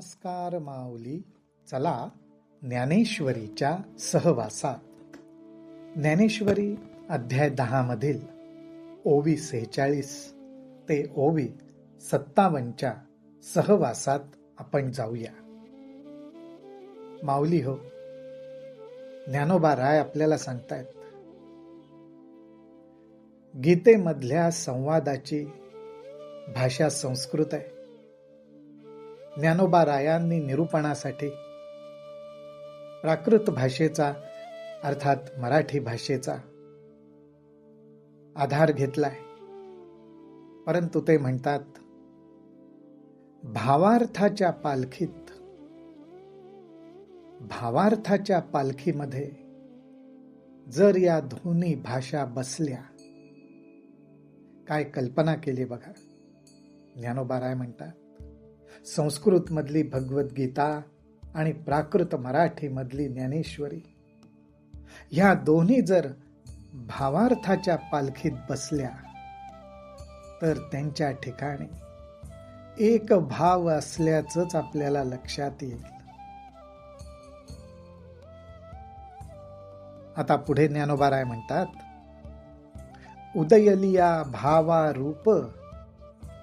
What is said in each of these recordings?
नमस्कार माऊली. चला ज्ञानेश्वरीच्या सहवासात. ज्ञानेश्वरी अध्याय 10 मधील ओवी 46 ते ओवी 57च्या सहवासात आपण जाऊया. माऊली हो, ज्ञानोबा राय आपल्याला सांगतायत, गीतेमधल्या संवादाची भाषा संस्कृत आहे. ज्ञानोबा रायांनी निरूपणासाठी प्राकृत भाषेचा अर्थात मराठी भाषेचा आधार घेतलाय. परंतु ते म्हणतात, भावार्थाच्या पालखीमध्ये जर या दोन्ही भाषा बसल्या, काय कल्पना केली बघा. ज्ञानोबा राय म्हणतात, संस्कृत मधली भगवद्गीता आणि प्राकृत मराठी मधली ज्ञानेश्वरी ह्या दोन्ही जर भावार्थाच्या पालखीत बसल्या तर त्यांच्या ठिकाणी एक भाव असल्याचंच आपल्याला लक्षात येईल. आता पुढे ज्ञानोबा राय म्हणतात, उदयलिया भावा रूप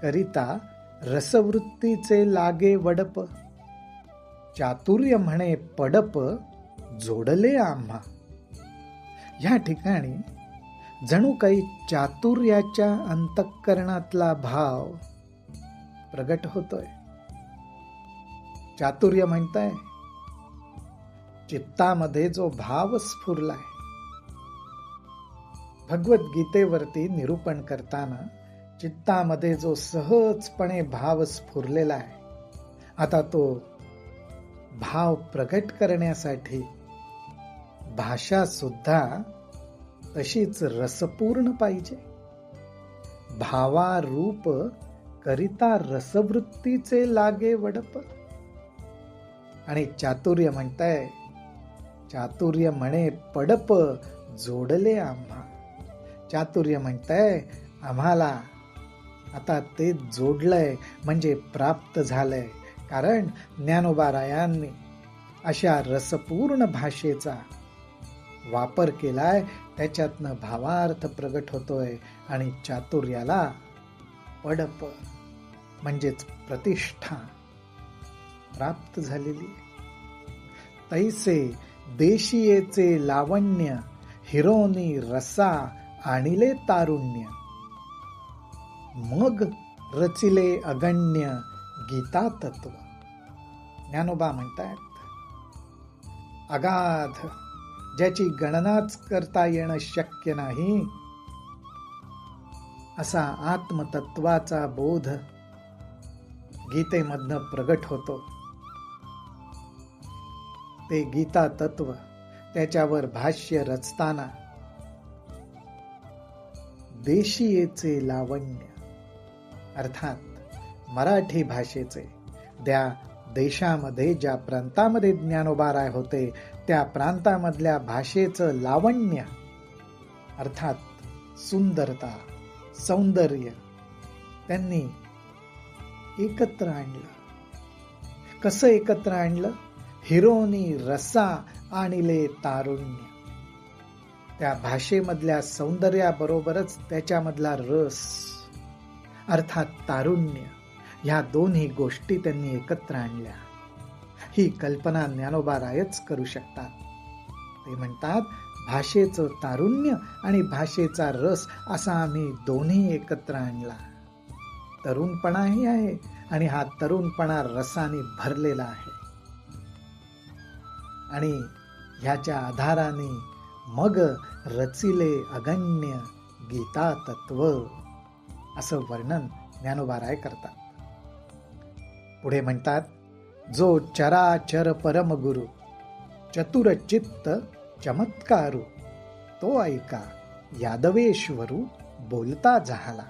करिता रसवृत्तीचे लागे वडप, चातुर्य म्हणे पडप जोडले आम्हा. या ठिकाणी जणू काही चातुर्याच्या अंतःकरणातला भाव प्रगट होतोय. चातुर्य म्हणताय, चित्तामध्ये जो भाव स्फुरलाय. भगवद्गीतेवरती निरूपण करताना चित्तामध्ये जो सहजपणे भाव स्फुरलेला आहे, आता तो भाव प्रगट करण्यासाठी भाषा सुद्धा तशीच रसपूर्ण पाहिजे. भावारूप करिता रसवृत्तीचे लागे वडप. आणि चातुर्य म्हणताय, चातुर्य म्हणे पडप जोडले आम्हा. चातुर्य म्हणताय, आम्हाला आता ते जोडलंय म्हणजे प्राप्त झालंय. कारण ज्ञानोबा रायांनी अशा रसपूर्ण भाषेचा वापर केलाय, त्याच्यातनं भावार्थ प्रगट होतोय आणि चातुर्याला पडप म्हणजेच प्रतिष्ठा प्राप्त झालेली. तैसे देशियेचे लावण्य हिरोनी रसा आणिले तारुण्य, मग रचिले अगण्य गीता तत्व. ज्ञानोबा म्हणतात, अगाध ज्याची गणनाच करता येणं शक्य नाही असा आत्मतत्वाचा बोध गीतेमधनं प्रगट होतो. ते गीता तत्व त्याच्यावर भाष्य रचताना देशियेचे लावण्य अर्थात मराठी भाषेचे, त्या देशामध्ये ज्या प्रांतामध्ये ज्ञानोबा राय होते त्या प्रांतामधल्या भाषेचं लावण्य अर्थात सुंदरता, सौंदर्य त्यांनी एकत्र आणलं. कसं एकत्र आणलं? हिरोनी रसा आणिले तारुण्य. त्या भाषेमधल्या सौंदर्याबरोबरच त्याच्यामधला रस अर्थात तारुण्य, ह्या दोन्ही गोष्टी त्यांनी एकत्र आणल्या. ही कल्पना ज्ञानोबा रायच करू शकतात. ते म्हणतात, भाषेचं तारुण्य आणि भाषेचा रस असा आम्ही दोन्ही एकत्र आणला. तरुणपणाही आहे आणि हा तरुणपणा रसाने भरलेला आहे. आणि ह्याच्या आधाराने मग रचिले अगण्य गीता तत्व असं वर्णन ज्ञानोबा राय करतात. पुढे म्हणतात, जो चराचर परमगुरु चतुर चित्त चमत्कारू, तो ऐका यादवेश्वरू बोलता झाला.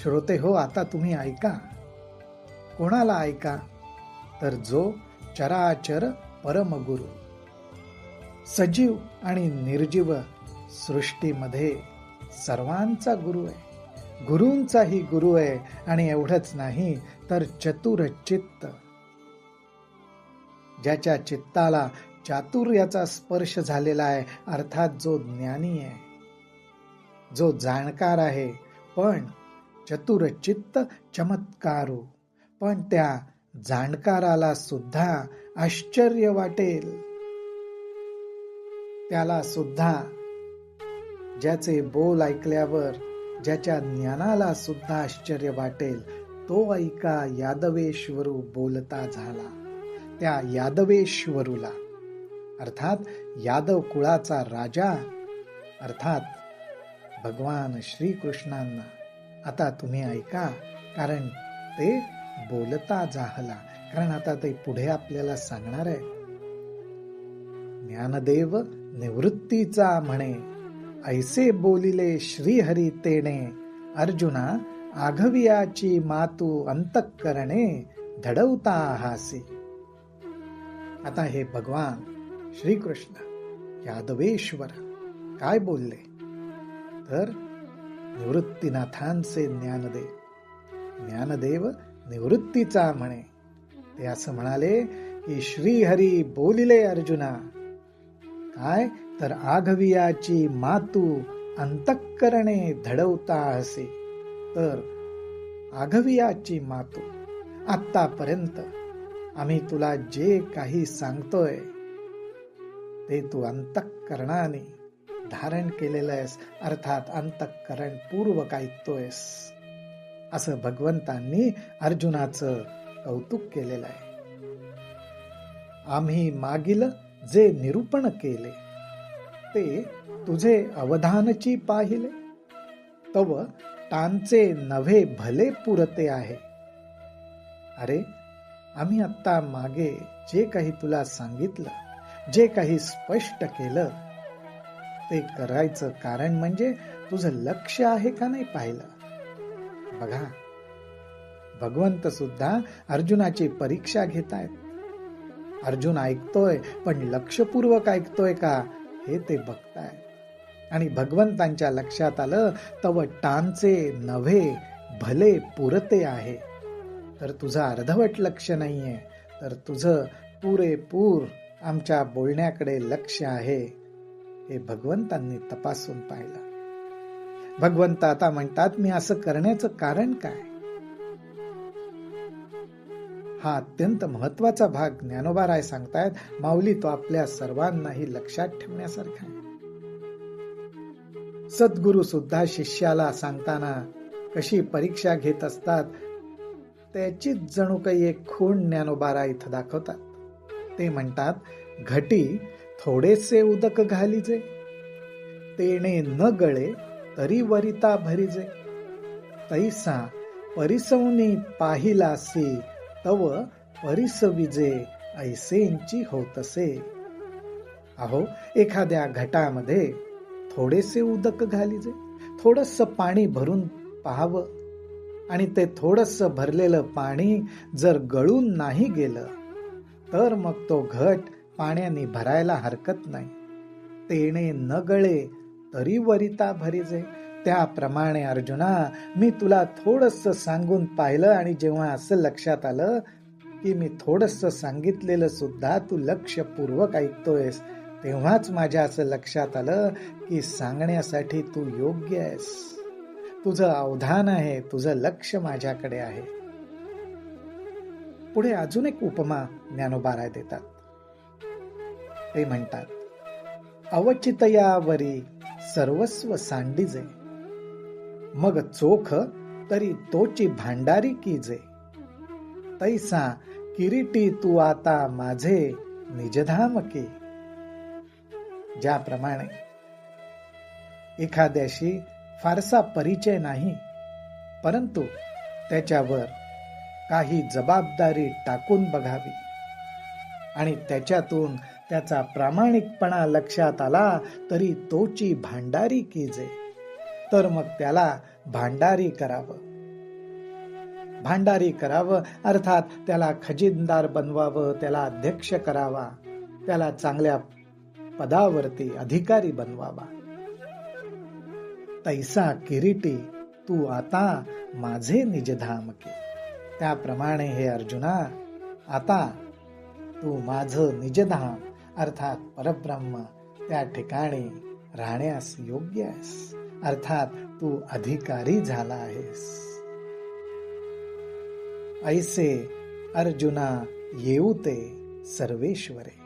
श्रोते हो, आता तुम्ही ऐका. कोणाला ऐका? तर जो चराचर परमगुरु, सजीव आणि निर्जीव सृष्टीमध्ये सर्वांचा गुरु आहे. गुरूंचाही गुरु आहे. आणि एवढंच नाही तर चतुर चित्त, ज्याच्या चित्ताला चातुर्याचा स्पर्श झालेला आहे, अर्थात जो ज्ञानी आहे, जो जाणकार आहे, पण चतुर चित्त चमत्कारू, पण त्या जाणकाराला सुद्धा आश्चर्य वाटेल, त्याला सुद्धा ज्याचे बोल ऐकल्यावर ज्याच्या ज्ञानाला सुद्धा आश्चर्य वाटेल, तो ऐका यादवेश्वरू बोलता झाला. त्या यादवेश्वरूला अर्थात यादव कुळाचा राजा अर्थात भगवान श्रीकृष्णांना आता तुम्ही ऐका, कारण ते बोलता जाहला. कारण आता ते पुढे आपल्याला सांगणार आहे. ज्ञानदेव निवृत्तीचा म्हणे, ऐसे बोलिले श्रीहरी तेने, अर्जुना आघवियाची मातू अंतःकरणे धडवता हासी. आता हे भगवान श्रीकृष्ण यादवेश्वर काय बोलले तर निवृत्तीनाथांचे ज्ञानदेव निवृत्तीचा म्हणे. ते असं म्हणाले की श्रीहरी बोलिले अर्जुना, काय तर आघवियाची मातू अंतःकरणे धडवता हसे. तर आघवियाची मातू, आतापर्यंत आम्ही तुला जे काही सांगतोय ते तू अंतःकरणाने धारण केलेलं आहेस, अर्थात अंतःकरण पूर्वक ऐकतोयस, असं भगवंतांनी अर्जुनाचं कौतुक केलेलं आहे. आम्ही मागील जे निरूपण केले ते तुझे अवधानची पाहिले, तव टांचे नव्हे भले पुरते आहे. अरे, आम्ही आत्ता मागे जे काही तुला सांगितलं, जे काही स्पष्ट केलं, ते करायचं कारण म्हणजे तुझं लक्ष आहे का नाही पाहिलं. बघा, भगवंत सुद्धा अर्जुनाची परीक्षा घेतायत. अर्जुन ऐकतोय, पण लक्षपूर्वक ऐकतोय का हे ते बघताय. आणि भगवंतांच्या लक्षात आलं, तव टांचे नव्हे भले पुरते आहे. तर तुझं अर्धवट लक्ष नाहीये, तर तुझं पुरेपूर आमच्या बोलण्याकडे लक्ष आहे, हे भगवंतांनी तपासून पाहिलं. भगवंत आता म्हणतात, मी असं करण्याचं कारण काय. हा अत्यंत महत्वाचा भाग ज्ञानोबाराय सांगतायत. माऊली, तो आपल्या सर्वांनाही लक्षात ठेवण्यासारखा आहे. सद्गुरु सुद्धा शिष्याला सांगताना कशी परीक्षा घेत असतात, त्याचीच जणू काही एक खूण ज्ञानोबाराय इथं दाखवतात. ते म्हणतात, घटी थोडेसे उदक घालीजे, तेणे न गळे तरी वरिता भरीजे, तैसा परिसवनी पाहिलासी, तव परिसविजे ऐसेंची होतसे. अहो, एखाद्या घटामध्ये थोडेसे उदक घालीजे, थोडस पाणी भरून पाहावं, आणि ते थोडस भरलेलं पाणी जर गळून नाही गेलं तर मग तो घट पाण्याने भरायला हरकत नाही. तेणे न गळे तरी वरिता भरीजे. त्याप्रमाणे अर्जुना, मी तुला थोडस सांगून पाहिलं, आणि जेव्हा असं लक्षात आलं की मी थोडस सांगितलेलं सुद्धा तू लक्षपूर्वक ऐकतोयस, तेव्हाच माझ्या असं लक्षात आलं की सांगण्यासाठी तू योग्य आहेस. तुझं अवधान आहे, तुझं लक्ष माझ्याकडे आहे. पुढे अजून एक उपमा ज्ञानोबाराय देतात. ते म्हणतात, अवचितयावरी सर्वस्व सांडिजे, मग चोख तरी तोची भांडारी कीजे, तैसा किरीटी तू आता माझे निजधाम की. ज्याप्रमाणे एखाद्याशी फारसा परिचय नाही, परंतु त्याच्यावर काही जबाबदारी टाकून बघावी, आणि त्याच्यातून त्याचा प्रामाणिकपणा लक्षात आला तरी तोची भांडारी कीजे, तर मग त्याला भांडारी करावं, अर्थात त्याला खजिनदार बनवावं, त्याला अध्यक्ष करावा, त्याला चांगल्या पदावरती अधिकारी बनवावा. तैसा किरीटी तू आता माझे निजधाम की. त्याप्रमाणे हे अर्जुना, आता तू माझं निजधाम अर्थात परब्रह्म त्या ठिकाणी राहण्यास योग्य आहेस, अर्थात तू अधिकारी झाला आहेस. ऐसे अर्जुना येऊते सर्वेश्वरे.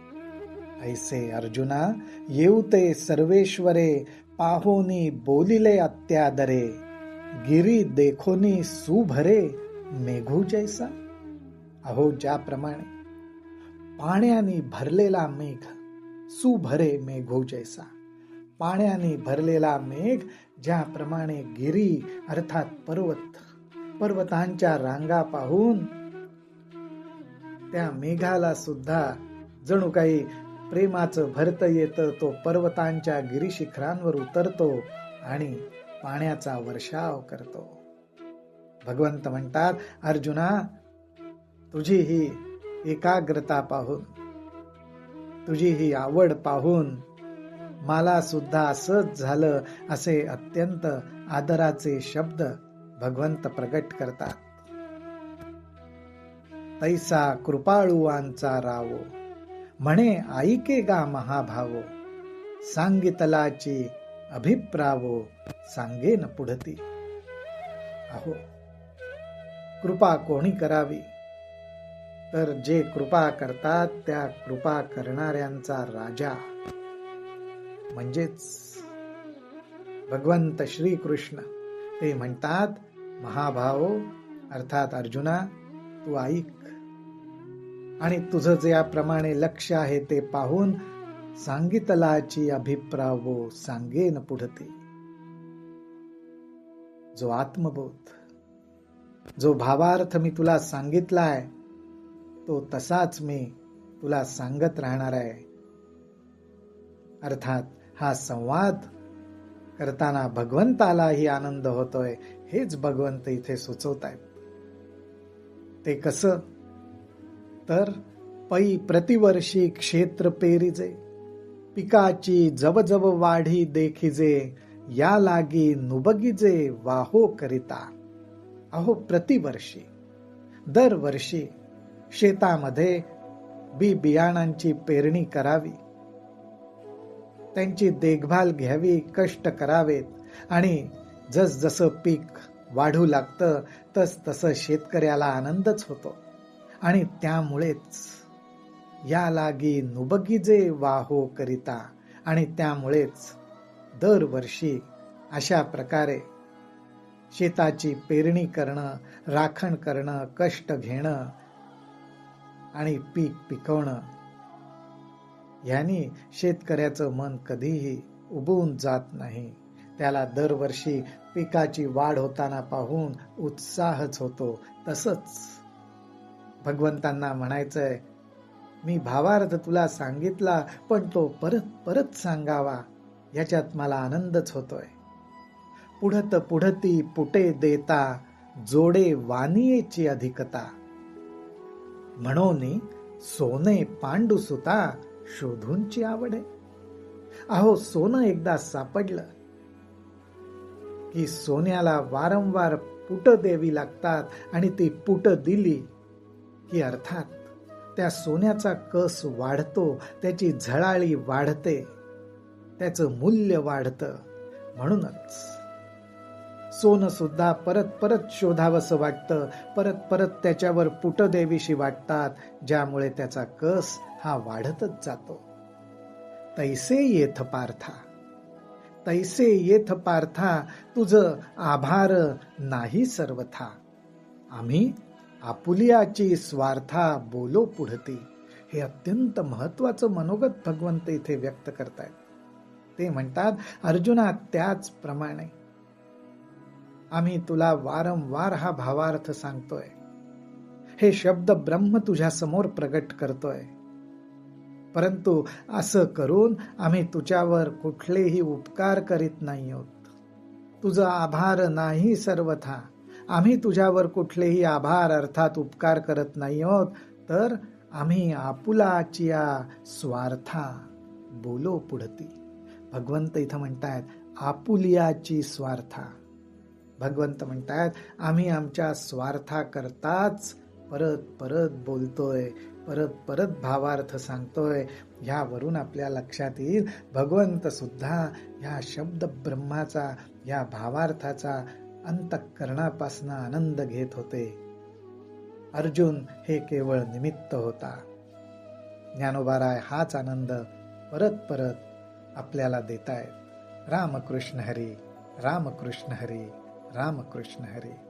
ऐसे अर्जुना येऊते सर्वेश्वरे, पाहोनी बोलिले अत्यादरे, गिरी देखोनी सुभरे मेघू जैसा. अहो, ज्याप्रमाणे पाण्याने भरलेला मेघ, सुभरे मेघू जैसा, पाण्याने भरलेला मेघ ज्याप्रमाणे गिरी अर्थात पर्वतांच्या रांगा पाहून त्या मेघाला सुद्धा जणू काही प्रेमाचं भरतं येतं, तो पर्वतांच्या गिरीशिखरांवर उतरतो आणि पाण्याचा वर्षाव करतो. भगवंत म्हणतात, अर्जुना, तुझी ही एकाग्रता पाहून, तुझी ही आवड पाहून मला सुद्धा असंच झालं, असे अत्यंत आदराचे शब्द भगवंत प्रगट करतात. तैसा कृपाळुवांचा रावो, म्हणे ऐके गा महाभावो, सांगितलाची अभिप्रावो, सांगेन पुढती. अहो, कृपा कोणी करावी, तर जे कृपा करतात त्या कृपा करणाऱ्यांचा राजा म्हणजेच भगवंत श्रीकृष्ण. ते म्हणतात, महाभाव अर्थात अर्जुना, तू ऐक आणि तुझं जे याप्रमाणे लक्ष आहे ते पाहून सांगितलाची अभिप्रावो, सांगेन पुढते. जो आत्मबोध, जो भावार्थ मी तुला सांगितलाय तो तसाच मी तुला सांगत राहणार आहे. अर्थात हा संवाद करताना भगवंतालाही आनंद होतोय, हेच भगवंत इथे सुचवतायत. ते कसं, तर पै प्रतिवर्षी क्षेत्र पेरिजे, पिकाची जवजव वाढी देखिजे, या लागी नुबगिजे वाहो करिता. अहो, प्रतिवर्षी, दरवर्षी शेतामध्ये बियाणांची पेरणी करावी, त्यांची देखभाल घ्यावी, कष्ट करावेत आणि जसजसं पीक वाढू लागतं तसं शेतकऱ्याला आनंदच होतो. आणि त्यामुळेच या लागी नुबगिजे वाहो करिता, आणि त्यामुळेच दरवर्षी अशा प्रकारे शेताची पेरणी करणं, राखण करणं, कष्ट घेणं आणि पीक पिकवणं, यांनी शेतकऱ्याचं मन कधीही उबवून जात नाही. त्याला दरवर्षी पिकाची वाढ होताना पाहून उत्साहच होतो. तसंच भगवंतांना म्हणायचंय, मी भावार्थ तुला सांगितला पण तो परत परत सांगावा, याच्यात मला आनंदच होतोय. पुढत पुढती पुटे देता, जोडे वानियेची अधिकता, म्हणून सोने पांडू सुता, शोधूनची आवडे. अहो, सोनं एकदा सापडलं की सोन्याला वारंवार पुट द्यावी लागतात आणि ती पुट दिली की अर्थात त्या सोन्याचा कस वाढतो, त्याची झळाळी वाढते, त्याचं मूल्य वाढतं. म्हणूनच सोनं सुद्धा परत परत शोधावंसं वाटतं, परत परत त्याच्यावर पुट देवीशी वाटतात, ज्यामुळे त्याचा कस हा वाढतच जातो. तैसे येथ पार्था, तैसे येथ पार्था, तुझं आभार नाही सर्वथा, आम्ही आपुलियाची स्वार्था बोलो पुढती. हे अत्यंत महत्वाचं मनोगत भगवंत इथे व्यक्त करतायत. ते म्हणतात, अर्जुना, त्याचप्रमाणे आम्ही तुला वारंवार हा भावार्थ सांगतोय, हे शब्द ब्रह्म तुझ्या समोर प्रगट करतोय, परंतु असं करून आम्ही तुझ्यावर कुठलेही उपकार करीत नाही आहोत. तुझं आभार नाही सर्वथा, आम्ही तुझ्यावर कुठलेही आभार अर्थात उपकार करत नाही आहोत, तर आम्ही आपुलाचिया स्वार्था बोलो पुढती. भगवंत इथं म्हणतायत आपुलियाची स्वार्था. भगवंत म्हणतायत आम्ही आमच्या स्वार्था करताच परत परत बोलतोय, परत परत भावार्थ सांगतोय. ह्यावरून आपल्या लक्षात येईल भगवंत सुद्धा ह्या शब्द ब्रह्माचा, ह्या भावार्थाचा अंतःकरणापासून आनंद घेत होते. अर्जुन हे केवळ निमित्त होता. ज्ञानोबाराय हाच आनंद परत परत आपल्याला देतायत. रामकृष्ण हरी, रामकृष्ण हरी, रामकृष्ण हरी.